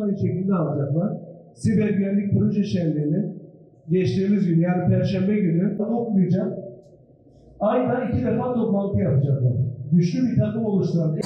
Aynı şekilde alacaklar. Siber güvenlik proje şenliğini geçtiğimiz gün yani Perşembe günü toplayacak. Ayda 2 defa toplantı yapacaklar. Güçlü bir takım oluşturacak.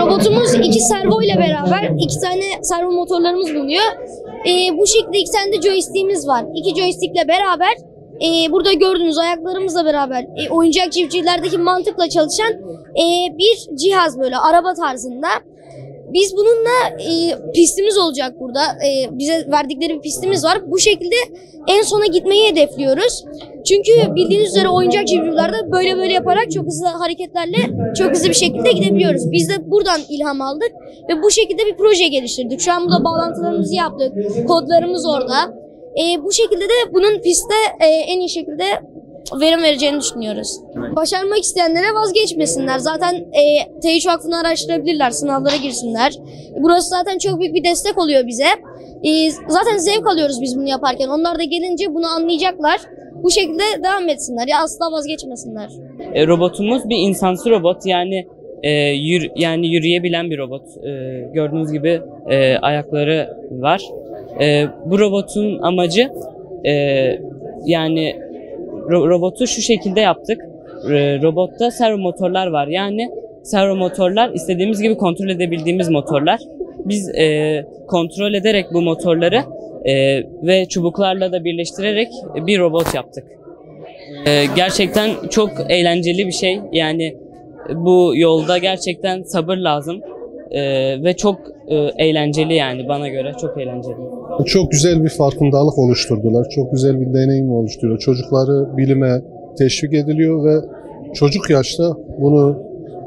Robotumuz 2 servo ile beraber 2 tane servo motorlarımız bulunuyor. Bu şekilde 2 tane de joystick'imiz var. 2 joystick'le beraber burada gördüğünüz ayaklarımızla beraber oyuncak civcivlerdeki mantıkla çalışan bir cihaz, böyle araba tarzında. Biz bununla pistimiz olacak burada. Bize verdikleri bir pistimiz var. Bu şekilde en sona gitmeyi hedefliyoruz. Çünkü bildiğiniz üzere oyuncak civcivlerde böyle yaparak çok hızlı hareketlerle çok hızlı bir şekilde gidebiliyoruz. Biz de buradan ilham aldık ve bu şekilde bir proje geliştirdik. Şu an burada bağlantılarımızı yaptık. Kodlarımız orada. Bu şekilde de bunun pistte en iyi şekilde verim vereceğini düşünüyoruz. Başarmak isteyenlere vazgeçmesinler. Zaten TEİŞ Vakfı'nı araştırabilirler, sınavlara girsinler. Burası zaten çok büyük bir destek oluyor bize. Zaten zevk alıyoruz biz bunu yaparken. Onlar da gelince bunu anlayacaklar. Bu şekilde devam etsinler. Ya asla vazgeçmesinler. Robotumuz bir insansı robot, yani yürüyebilen bir robot. Gördüğünüz gibi ayakları var. Bu robotun amacı robotu şu şekilde yaptık. Robotta servo motorlar var. Yani servo motorlar istediğimiz gibi kontrol edebildiğimiz motorlar. Biz kontrol ederek bu motorları ve çubuklarla da birleştirerek bir robot yaptık. Gerçekten çok eğlenceli bir şey. Yani bu yolda gerçekten sabır lazım ve çok eğlenceli, yani bana göre çok eğlenceli. Çok güzel bir farkındalık oluşturdular. Çok güzel bir deneyim oluşturuyor. Çocukları bilime teşvik ediliyor ve çocuk yaşta bunu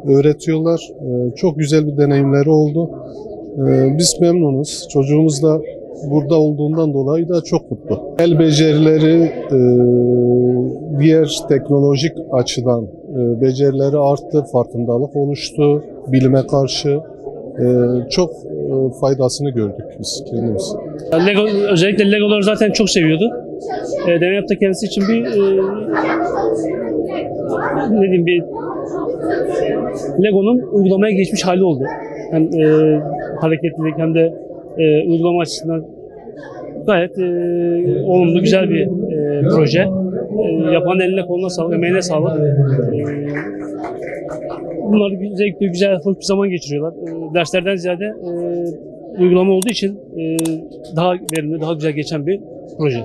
öğretiyorlar. Çok güzel bir deneyimleri oldu. Biz memnunuz. Çocuğumuz da burada olduğundan dolayı da çok mutlu. El becerileri, diğer teknolojik açıdan becerileri arttı, farkındalık oluştu, bilime karşı çok faydasını gördük biz kendimiz. Özellikle Legoları zaten çok seviyordu. Deney yaptı kendisi için bir Lego'nun uygulamaya geçmiş hali oldu. Hem hareketlilik hem de uygulama açısından gayet olumlu, güzel bir proje. Yapan eline koluna sağlık, emeğine sağlık. Bunlar zevkli, güzel, hoş bir zaman geçiriyorlar. Derslerden ziyade uygulama olduğu için daha verimli, daha güzel geçen bir proje.